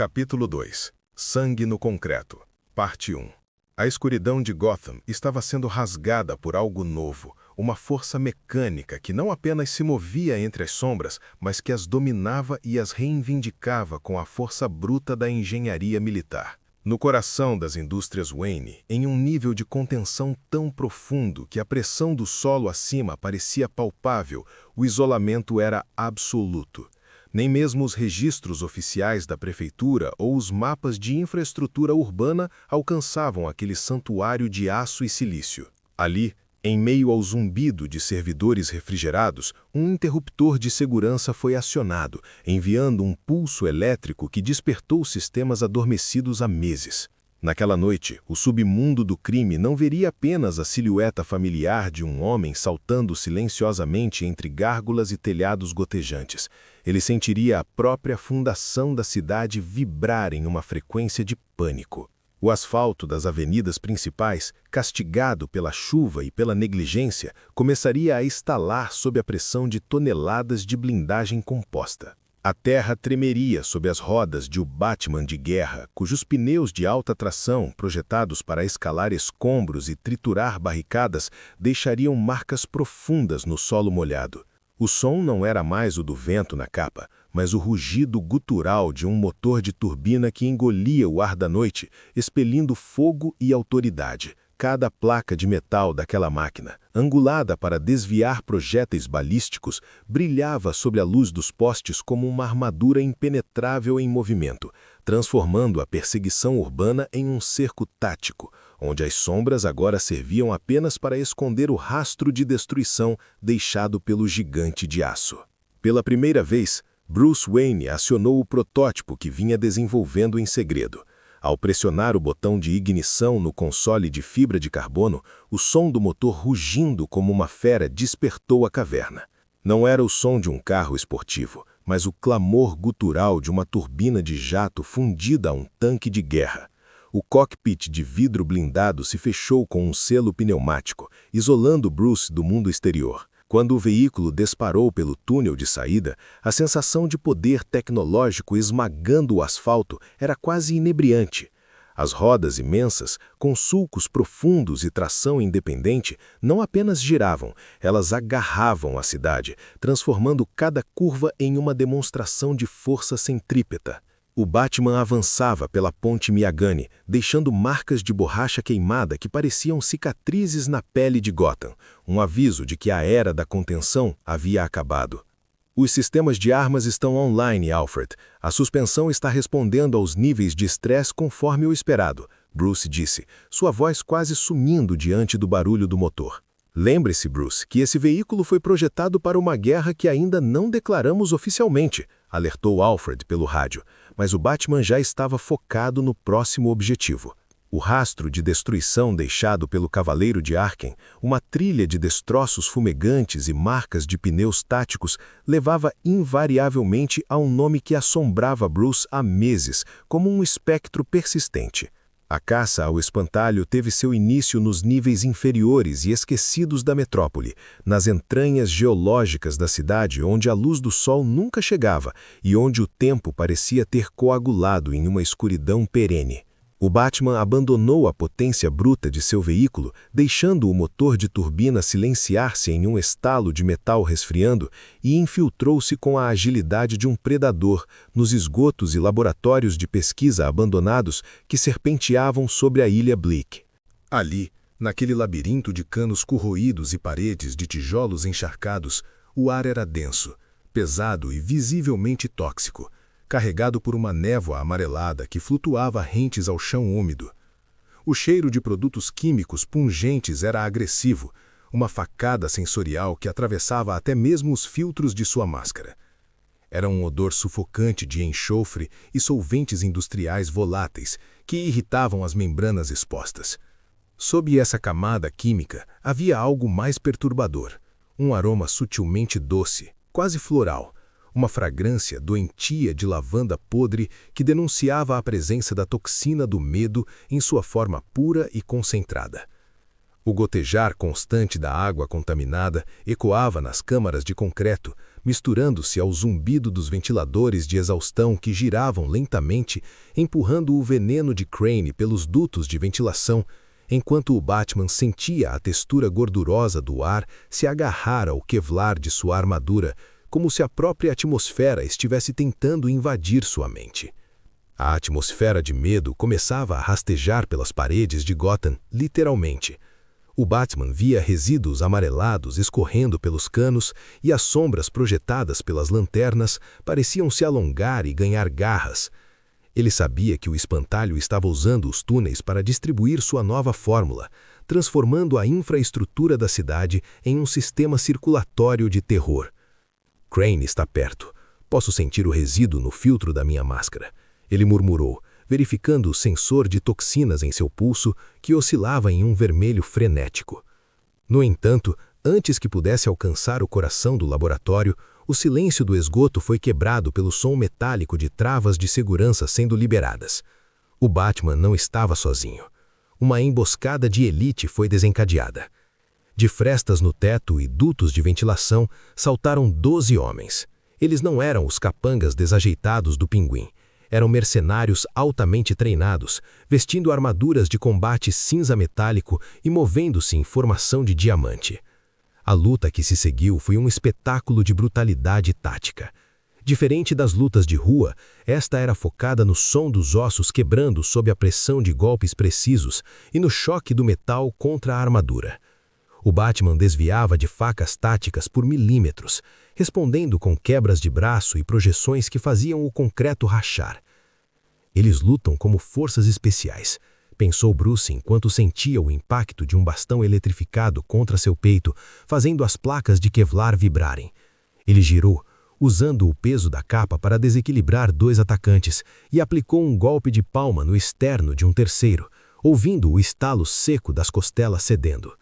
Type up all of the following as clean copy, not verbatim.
Capítulo 2. Sangue no concreto. Parte 1. A escuridão de Gotham estava sendo rasgada por algo novo, uma força mecânica que não apenas se movia entre as sombras, mas que as dominava e as reivindicava com a força bruta da engenharia militar. No coração das indústrias Wayne, em um nível de contenção tão profundo que a pressão do solo acima parecia palpável, o isolamento era absoluto. Nem mesmo os registros oficiais da prefeitura ou os mapas de infraestrutura urbana alcançavam aquele santuário de aço e silício. Ali, em meio ao zumbido de servidores refrigerados, um interruptor de segurança foi acionado, enviando um pulso elétrico que despertou sistemas adormecidos há meses. Naquela noite, o submundo do crime não veria apenas a silhueta familiar de um homem saltando silenciosamente entre gárgulas e telhados gotejantes. Ele sentiria a própria fundação da cidade vibrar em uma frequência de pânico. O asfalto das avenidas principais, castigado pela chuva e pela negligência, começaria a estalar sob a pressão de toneladas de blindagem composta. A terra tremeria sob as rodas de um Batman de guerra, cujos pneus de alta tração, projetados para escalar escombros e triturar barricadas, deixariam marcas profundas no solo molhado. O som não era mais o do vento na capa, mas o rugido gutural de um motor de turbina que engolia o ar da noite, expelindo fogo e autoridade. Cada placa de metal daquela máquina, angulada para desviar projéteis balísticos, brilhava sob a luz dos postes como uma armadura impenetrável em movimento, transformando a perseguição urbana em um cerco tático, onde as sombras agora serviam apenas para esconder o rastro de destruição deixado pelo gigante de aço. Pela primeira vez, Bruce Wayne acionou o protótipo que vinha desenvolvendo em segredo. Ao pressionar o botão de ignição no console de fibra de carbono, o som do motor rugindo como uma fera despertou a caverna. Não era o som de um carro esportivo, mas o clamor gutural de uma turbina de jato fundida a um tanque de guerra. O cockpit de vidro blindado se fechou com um selo pneumático, isolando Bruce do mundo exterior. Quando o veículo disparou pelo túnel de saída, a sensação de poder tecnológico esmagando o asfalto era quase inebriante. As rodas imensas, com sulcos profundos e tração independente, não apenas giravam, elas agarravam a cidade, transformando cada curva em uma demonstração de força centrípeta. O Batman avançava pela ponte Miyagani, deixando marcas de borracha queimada que pareciam cicatrizes na pele de Gotham, um aviso de que a era da contenção havia acabado. Os sistemas de armas estão online, Alfred. A suspensão está respondendo aos níveis de estresse conforme o esperado, Bruce disse, sua voz quase sumindo diante do barulho do motor. Lembre-se, Bruce, que esse veículo foi projetado para uma guerra que ainda não declaramos oficialmente, alertou Alfred pelo rádio, mas o Batman já estava focado no próximo objetivo. O rastro de destruição deixado pelo Cavaleiro de Arkham, uma trilha de destroços fumegantes e marcas de pneus táticos, levava invariavelmente a um nome que assombrava Bruce há meses, como um espectro persistente. A caça ao espantalho teve seu início nos níveis inferiores e esquecidos da metrópole, nas entranhas geológicas da cidade onde a luz do sol nunca chegava e onde o tempo parecia ter coagulado em uma escuridão perene. O Batman abandonou a potência bruta de seu veículo, deixando o motor de turbina silenciar-se em um estalo de metal resfriando e infiltrou-se com a agilidade de um predador nos esgotos e laboratórios de pesquisa abandonados que serpenteavam sobre a ilha Bleak. Ali, naquele labirinto de canos corroídos e paredes de tijolos encharcados, o ar era denso, pesado e visivelmente tóxico, carregado por uma névoa amarelada que flutuava rentes ao chão úmido. O cheiro de produtos químicos pungentes era agressivo, uma facada sensorial que atravessava até mesmo os filtros de sua máscara. Era um odor sufocante de enxofre e solventes industriais voláteis que irritavam as membranas expostas. Sob essa camada química havia algo mais perturbador, um aroma sutilmente doce, quase floral, uma fragrância doentia de lavanda podre que denunciava a presença da toxina do medo em sua forma pura e concentrada. O gotejar constante da água contaminada ecoava nas câmaras de concreto, misturando-se ao zumbido dos ventiladores de exaustão que giravam lentamente, empurrando o veneno de Crane pelos dutos de ventilação, enquanto o Batman sentia a textura gordurosa do ar se agarrar ao Kevlar de sua armadura, como se a própria atmosfera estivesse tentando invadir sua mente. A atmosfera de medo começava a rastejar pelas paredes de Gotham, literalmente. O Batman via resíduos amarelados escorrendo pelos canos e as sombras projetadas pelas lanternas pareciam se alongar e ganhar garras. Ele sabia que o espantalho estava usando os túneis para distribuir sua nova fórmula, transformando a infraestrutura da cidade em um sistema circulatório de terror. Crane está perto. Posso sentir o resíduo no filtro da minha máscara. Ele murmurou, verificando o sensor de toxinas em seu pulso, que oscilava em um vermelho frenético. No entanto, antes que pudesse alcançar o coração do laboratório, o silêncio do esgoto foi quebrado pelo som metálico de travas de segurança sendo liberadas. O Batman não estava sozinho. Uma emboscada de elite foi desencadeada. De frestas no teto e dutos de ventilação, saltaram 12 homens. Eles não eram os capangas desajeitados do Pinguim. Eram mercenários altamente treinados, vestindo armaduras de combate cinza metálico e movendo-se em formação de diamante. A luta que se seguiu foi um espetáculo de brutalidade tática. Diferente das lutas de rua, esta era focada no som dos ossos quebrando sob a pressão de golpes precisos e no choque do metal contra a armadura. O Batman desviava de facas táticas por milímetros, respondendo com quebras de braço e projeções que faziam o concreto rachar. Eles lutam como forças especiais, pensou Bruce enquanto sentia o impacto de um bastão eletrificado contra seu peito, fazendo as placas de Kevlar vibrarem. Ele girou, usando o peso da capa para desequilibrar 2 atacantes, e aplicou um golpe de palma no externo de um terceiro, ouvindo o estalo seco das costelas cedendo.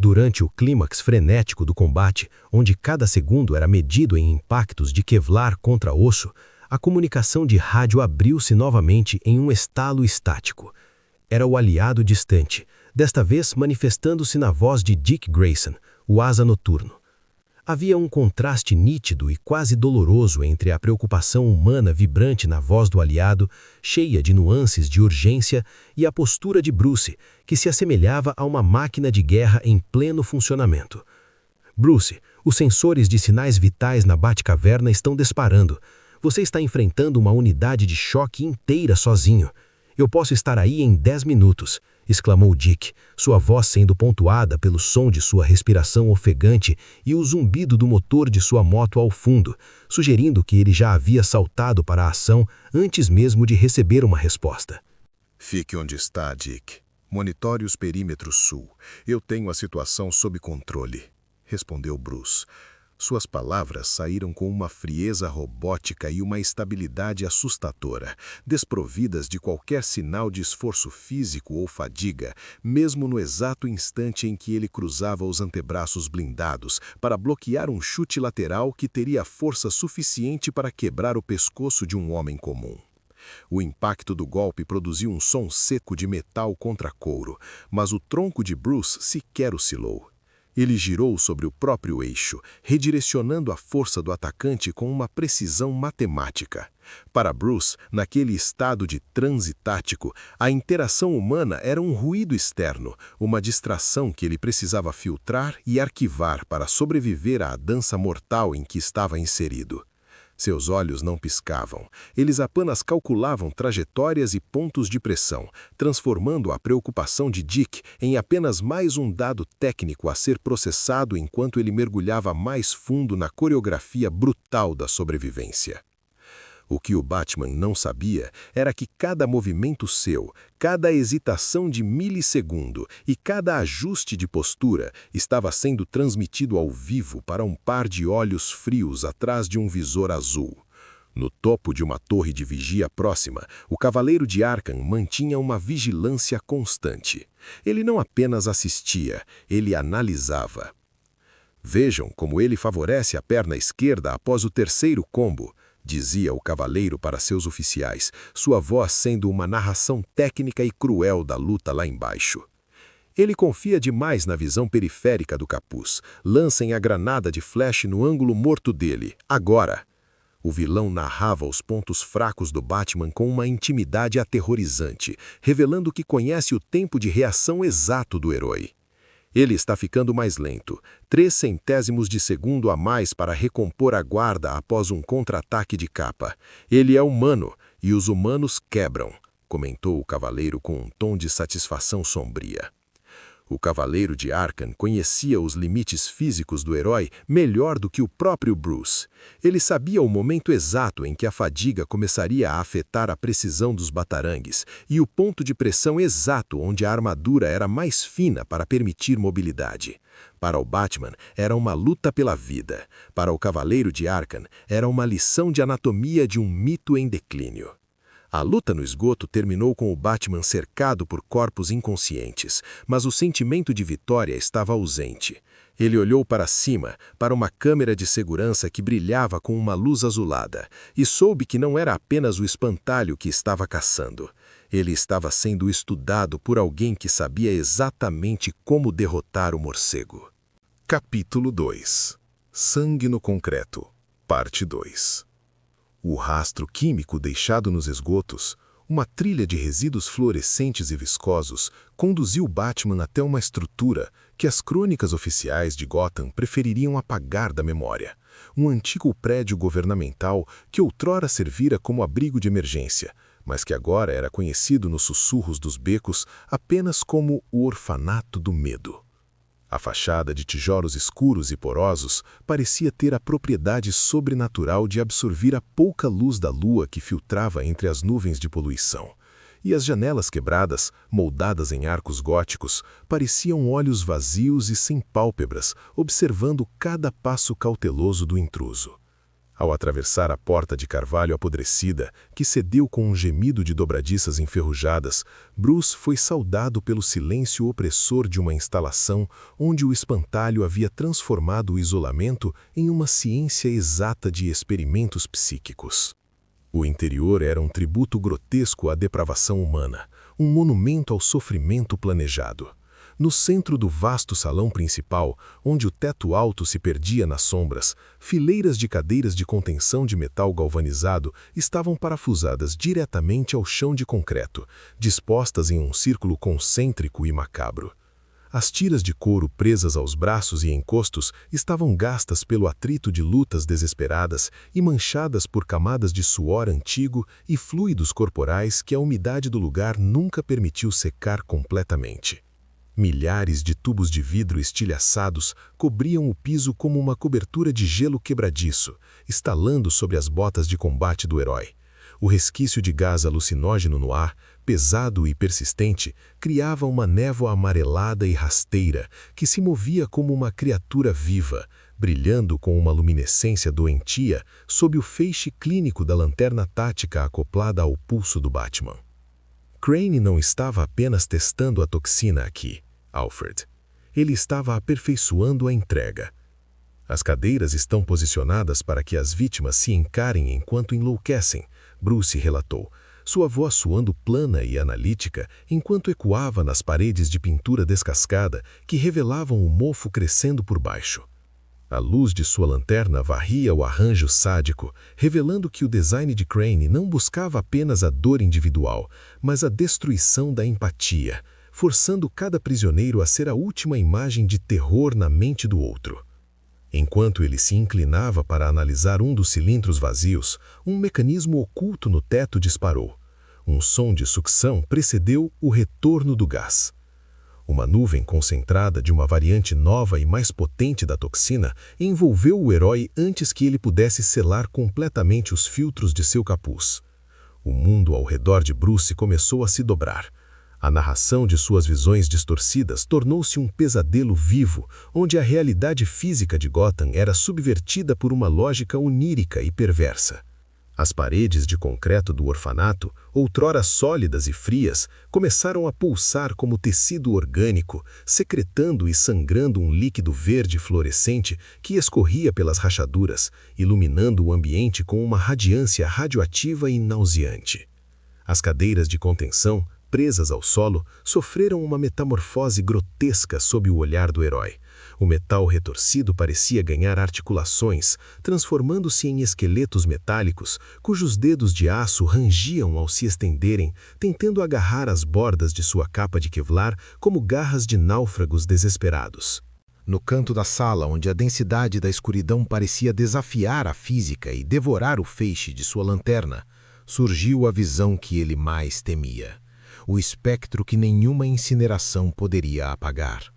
Durante o clímax frenético do combate, onde cada segundo era medido em impactos de Kevlar contra osso, a comunicação de rádio abriu-se novamente em um estalo estático. Era o aliado distante, desta vez manifestando-se na voz de Dick Grayson, o asa noturno. Havia um contraste nítido e quase doloroso entre a preocupação humana vibrante na voz do aliado, cheia de nuances de urgência, e a postura de Bruce, que se assemelhava a uma máquina de guerra em pleno funcionamento. Bruce, os sensores de sinais vitais na Batcaverna estão disparando. Você está enfrentando uma unidade de choque inteira sozinho. Eu posso estar aí em 10 minutos, exclamou Dick, sua voz sendo pontuada pelo som de sua respiração ofegante e o zumbido do motor de sua moto ao fundo, sugerindo que ele já havia saltado para a ação antes mesmo de receber uma resposta. Fique onde está, Dick. Monitore os perímetros sul. Eu tenho a situação sob controle, respondeu Bruce. Suas palavras saíram com uma frieza robótica e uma estabilidade assustadora, desprovidas de qualquer sinal de esforço físico ou fadiga, mesmo no exato instante em que ele cruzava os antebraços blindados para bloquear um chute lateral que teria força suficiente para quebrar o pescoço de um homem comum. O impacto do golpe produziu um som seco de metal contra couro, mas o tronco de Bruce sequer oscilou. Ele girou sobre o próprio eixo, redirecionando a força do atacante com uma precisão matemática. Para Bruce, naquele estado de transe tático, a interação humana era um ruído externo, uma distração que ele precisava filtrar e arquivar para sobreviver à dança mortal em que estava inserido. Seus olhos não piscavam. Eles apenas calculavam trajetórias e pontos de pressão, transformando a preocupação de Dick em apenas mais um dado técnico a ser processado enquanto ele mergulhava mais fundo na coreografia brutal da sobrevivência. O que o Batman não sabia era que cada movimento seu, cada hesitação de milissegundo e cada ajuste de postura estava sendo transmitido ao vivo para um par de olhos frios atrás de um visor azul. No topo de uma torre de vigia próxima, o Cavaleiro de Arkham mantinha uma vigilância constante. Ele não apenas assistia, ele analisava. Vejam como ele favorece a perna esquerda após o terceiro combo, dizia o cavaleiro para seus oficiais, sua voz sendo uma narração técnica e cruel da luta lá embaixo. Ele confia demais na visão periférica do capuz. Lancem a granada de flash no ângulo morto dele, agora. O vilão narrava os pontos fracos do Batman com uma intimidade aterrorizante, revelando que conhece o tempo de reação exato do herói. Ele está ficando mais lento, 0,03 de segundo a mais para recompor a guarda após um contra-ataque de capa. Ele é humano, e os humanos quebram, comentou o Cavaleiro com um tom de satisfação sombria. O Cavaleiro de Arkham conhecia os limites físicos do herói melhor do que o próprio Bruce. Ele sabia o momento exato em que a fadiga começaria a afetar a precisão dos batarangues e o ponto de pressão exato onde a armadura era mais fina para permitir mobilidade. Para o Batman, era uma luta pela vida. Para o Cavaleiro de Arkham, era uma lição de anatomia de um mito em declínio. A luta no esgoto terminou com o Batman cercado por corpos inconscientes, mas o sentimento de vitória estava ausente. Ele olhou para cima, para uma câmera de segurança que brilhava com uma luz azulada, e soube que não era apenas o espantalho que estava caçando. Ele estava sendo estudado por alguém que sabia exatamente como derrotar o morcego. Capítulo 2. Sangue no concreto. Parte 2. O rastro químico deixado nos esgotos, uma trilha de resíduos fluorescentes e viscosos, conduziu Batman até uma estrutura que as crônicas oficiais de Gotham prefeririam apagar da memória. Um antigo prédio governamental que outrora servira como abrigo de emergência, mas que agora era conhecido nos sussurros dos becos apenas como o Orfanato do Medo. A fachada de tijolos escuros e porosos parecia ter a propriedade sobrenatural de absorver a pouca luz da lua que filtrava entre as nuvens de poluição. E as janelas quebradas, moldadas em arcos góticos, pareciam olhos vazios e sem pálpebras, observando cada passo cauteloso do intruso. Ao atravessar a porta de carvalho apodrecida, que cedeu com um gemido de dobradiças enferrujadas, Bruce foi saudado pelo silêncio opressor de uma instalação onde o espantalho havia transformado o isolamento em uma ciência exata de experimentos psíquicos. O interior era um tributo grotesco à depravação humana, um monumento ao sofrimento planejado. No centro do vasto salão principal, onde o teto alto se perdia nas sombras, fileiras de cadeiras de contenção de metal galvanizado estavam parafusadas diretamente ao chão de concreto, dispostas em um círculo concêntrico e macabro. As tiras de couro presas aos braços e encostos estavam gastas pelo atrito de lutas desesperadas e manchadas por camadas de suor antigo e fluidos corporais que a umidade do lugar nunca permitiu secar completamente. Milhares de tubos de vidro estilhaçados cobriam o piso como uma cobertura de gelo quebradiço, estalando sobre as botas de combate do herói. O resquício de gás alucinógeno no ar, pesado e persistente, criava uma névoa amarelada e rasteira que se movia como uma criatura viva, brilhando com uma luminescência doentia sob o feixe clínico da lanterna tática acoplada ao pulso do Batman. Crane não estava apenas testando a toxina aqui, Alfred. Ele estava aperfeiçoando a entrega. As cadeiras estão posicionadas para que as vítimas se encarem enquanto enlouquecem, Bruce relatou, sua voz soando plana e analítica enquanto ecoava nas paredes de pintura descascada que revelavam o mofo crescendo por baixo. A luz de sua lanterna varria o arranjo sádico, revelando que o design de Crane não buscava apenas a dor individual, mas a destruição da empatia, forçando cada prisioneiro a ser a última imagem de terror na mente do outro. Enquanto ele se inclinava para analisar um dos cilindros vazios, um mecanismo oculto no teto disparou. Um som de sucção precedeu o retorno do gás. Uma nuvem concentrada de uma variante nova e mais potente da toxina envolveu o herói antes que ele pudesse selar completamente os filtros de seu capuz. O mundo ao redor de Bruce começou a se dobrar. A narração de suas visões distorcidas tornou-se um pesadelo vivo, onde a realidade física de Gotham era subvertida por uma lógica onírica e perversa. As paredes de concreto do orfanato, outrora sólidas e frias, começaram a pulsar como tecido orgânico, secretando e sangrando um líquido verde fluorescente que escorria pelas rachaduras, iluminando o ambiente com uma radiância radioativa e nauseante. As cadeiras de contenção, presas ao solo, sofreram uma metamorfose grotesca sob o olhar do herói. O metal retorcido parecia ganhar articulações, transformando-se em esqueletos metálicos, cujos dedos de aço rangiam ao se estenderem, tentando agarrar as bordas de sua capa de Kevlar como garras de náufragos desesperados. No canto da sala, onde a densidade da escuridão parecia desafiar a física e devorar o feixe de sua lanterna, surgiu a visão que ele mais temia. O espectro que nenhuma incineração poderia apagar.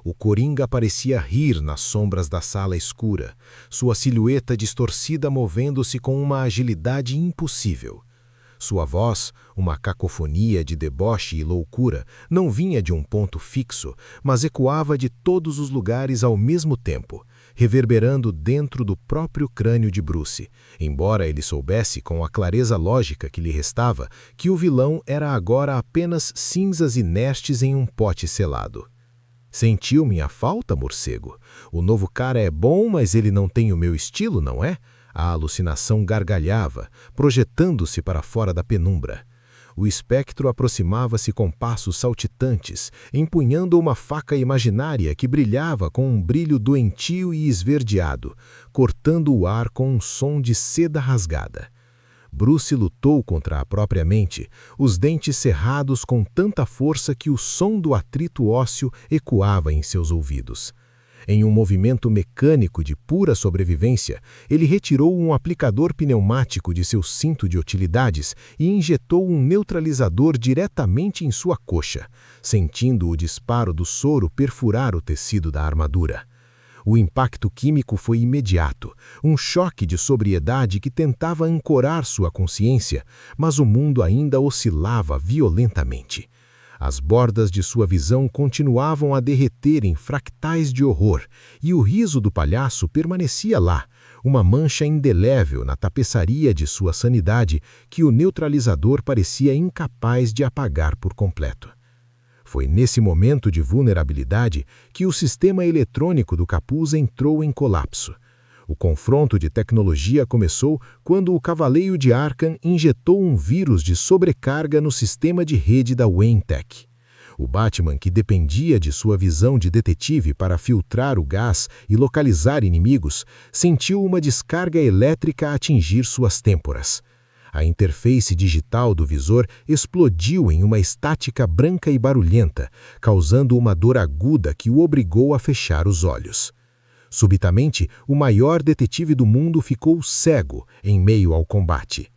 O Coringa parecia rir nas sombras da sala escura, sua silhueta distorcida movendo-se com uma agilidade impossível. Sua voz, uma cacofonia de deboche e loucura, não vinha de um ponto fixo, mas ecoava de todos os lugares ao mesmo tempo, reverberando dentro do próprio crânio de Bruce, embora ele soubesse, com a clareza lógica que lhe restava, que o vilão era agora apenas cinzas inertes em um pote selado. Sentiu minha falta, morcego? O novo cara é bom, mas ele não tem o meu estilo, não é? A alucinação gargalhava, projetando-se para fora da penumbra. O espectro aproximava-se com passos saltitantes, empunhando uma faca imaginária que brilhava com um brilho doentio e esverdeado, cortando o ar com um som de seda rasgada. Bruce lutou contra a própria mente, os dentes cerrados com tanta força que o som do atrito ósseo ecoava em seus ouvidos. Em um movimento mecânico de pura sobrevivência, ele retirou um aplicador pneumático de seu cinto de utilidades e injetou um neutralizador diretamente em sua coxa, sentindo o disparo do soro perfurar o tecido da armadura. O impacto químico foi imediato, um choque de sobriedade que tentava ancorar sua consciência, mas o mundo ainda oscilava violentamente. As bordas de sua visão continuavam a derreter em fractais de horror, e o riso do palhaço permanecia lá, uma mancha indelével na tapeçaria de sua sanidade que o neutralizador parecia incapaz de apagar por completo. Foi nesse momento de vulnerabilidade que o sistema eletrônico do capuz entrou em colapso. O confronto de tecnologia começou quando o Cavaleiro de Arkham injetou um vírus de sobrecarga no sistema de rede da Wayne Tech. O Batman, que dependia de sua visão de detetive para filtrar o gás e localizar inimigos, sentiu uma descarga elétrica atingir suas têmporas. A interface digital do visor explodiu em uma estática branca e barulhenta, causando uma dor aguda que o obrigou a fechar os olhos. Subitamente, o maior detetive do mundo ficou cego em meio ao combate.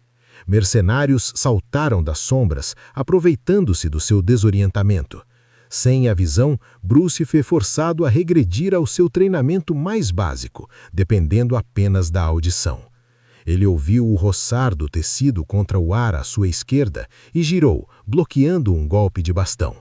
Mercenários saltaram das sombras, aproveitando-se do seu desorientamento. Sem a visão, Bruce foi forçado a regredir ao seu treinamento mais básico, dependendo apenas da audição. Ele ouviu o roçar do tecido contra o ar à sua esquerda e girou, bloqueando um golpe de bastão.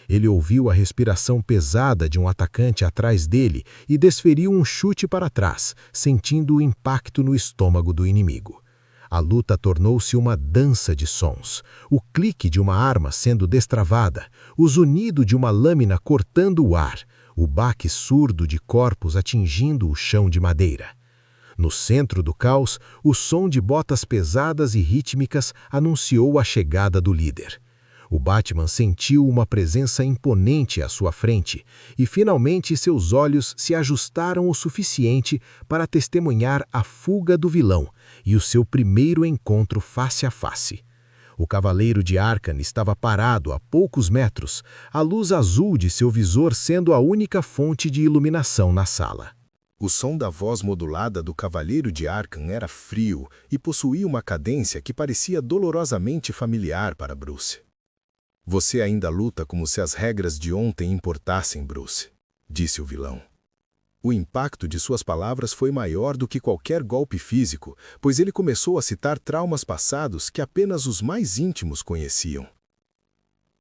Ele ouviu a respiração pesada de um atacante atrás dele e desferiu um chute para trás, sentindo o impacto no estômago do inimigo. A luta tornou-se uma dança de sons. O clique de uma arma sendo destravada, o zunido de uma lâmina cortando o ar, o baque surdo de corpos atingindo o chão de madeira. No centro do caos, o som de botas pesadas e rítmicas anunciou a chegada do líder. O Batman sentiu uma presença imponente à sua frente e, finalmente, seus olhos se ajustaram o suficiente para testemunhar a fuga do vilão e o seu primeiro encontro face a face. O Cavaleiro de Arkham estava parado a poucos metros, a luz azul de seu visor sendo a única fonte de iluminação na sala. O som da voz modulada do Cavaleiro de Arkham era frio e possuía uma cadência que parecia dolorosamente familiar para Bruce. Você ainda luta como se as regras de ontem importassem, Bruce, disse o vilão. O impacto de suas palavras foi maior do que qualquer golpe físico, pois ele começou a citar traumas passados que apenas os mais íntimos conheciam.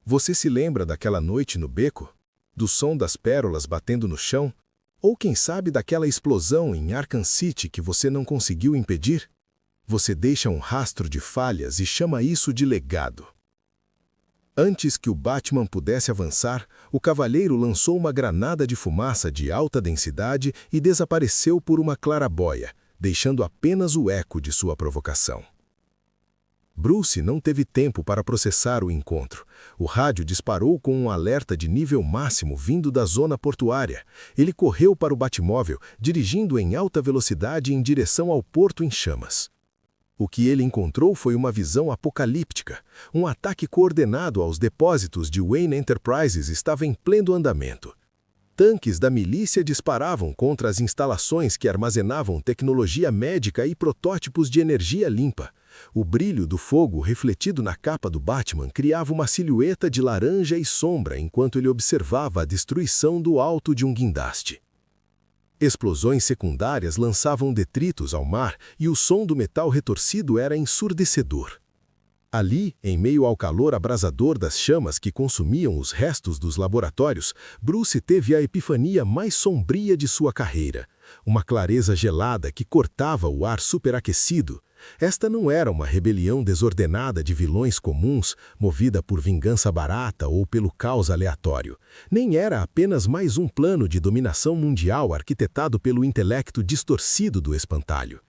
Você se lembra daquela noite no beco? Do som das pérolas batendo no chão? Ou quem sabe daquela explosão em Arkham City que você não conseguiu impedir? Você deixa um rastro de falhas e chama isso de legado. Antes que o Batman pudesse avançar, o Cavaleiro lançou uma granada de fumaça de alta densidade e desapareceu por uma clarabóia, deixando apenas o eco de sua provocação. Bruce não teve tempo para processar o encontro. O rádio disparou com um alerta de nível máximo vindo da zona portuária. Ele correu para o Batmóvel, dirigindo em alta velocidade em direção ao porto em chamas. O que ele encontrou foi uma visão apocalíptica. Um ataque coordenado aos depósitos de Wayne Enterprises estava em pleno andamento. Tanques da milícia disparavam contra as instalações que armazenavam tecnologia médica e protótipos de energia limpa. O brilho do fogo refletido na capa do Batman criava uma silhueta de laranja e sombra enquanto ele observava a destruição do alto de um guindaste. Explosões secundárias lançavam detritos ao mar e o som do metal retorcido era ensurdecedor. Ali, em meio ao calor abrasador das chamas que consumiam os restos dos laboratórios, Bruce teve a epifania mais sombria de sua carreira. Uma clareza gelada que cortava o ar superaquecido. Esta não era uma rebelião desordenada de vilões comuns, movida por vingança barata ou pelo caos aleatório. Nem era apenas mais um plano de dominação mundial arquitetado pelo intelecto distorcido do espantalho.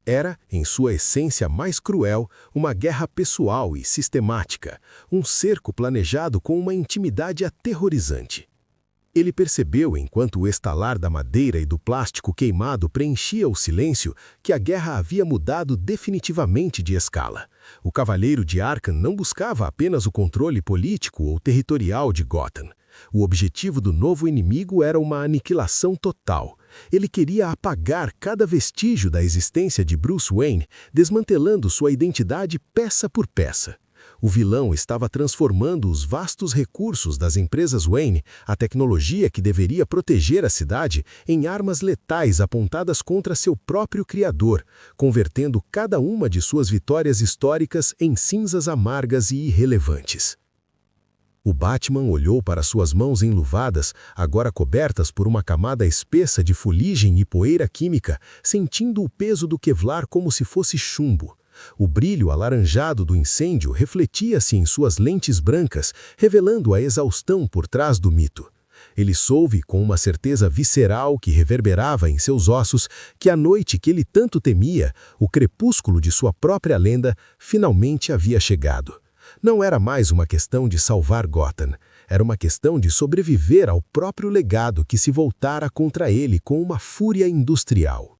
Era, em sua essência mais cruel, uma guerra pessoal e sistemática, um cerco planejado com uma intimidade aterrorizante. Ele percebeu, enquanto o estalar da madeira e do plástico queimado preenchia o silêncio, que a guerra havia mudado definitivamente de escala. O Cavaleiro de Arkham não buscava apenas o controle político ou territorial de Gotham. O objetivo do novo inimigo era uma aniquilação total. Ele queria apagar cada vestígio da existência de Bruce Wayne, desmantelando sua identidade peça por peça. O vilão estava transformando os vastos recursos das empresas Wayne, a tecnologia que deveria proteger a cidade, em armas letais apontadas contra seu próprio criador, convertendo cada uma de suas vitórias históricas em cinzas amargas e irrelevantes. O Batman olhou para suas mãos enluvadas, agora cobertas por uma camada espessa de fuligem e poeira química, sentindo o peso do Kevlar como se fosse chumbo. O brilho alaranjado do incêndio refletia-se em suas lentes brancas, revelando a exaustão por trás do mito. Ele soube, com uma certeza visceral que reverberava em seus ossos, que a noite que ele tanto temia, o crepúsculo de sua própria lenda, finalmente havia chegado. Não era mais uma questão de salvar Gotham, era uma questão de sobreviver ao próprio legado que se voltara contra ele com uma fúria industrial.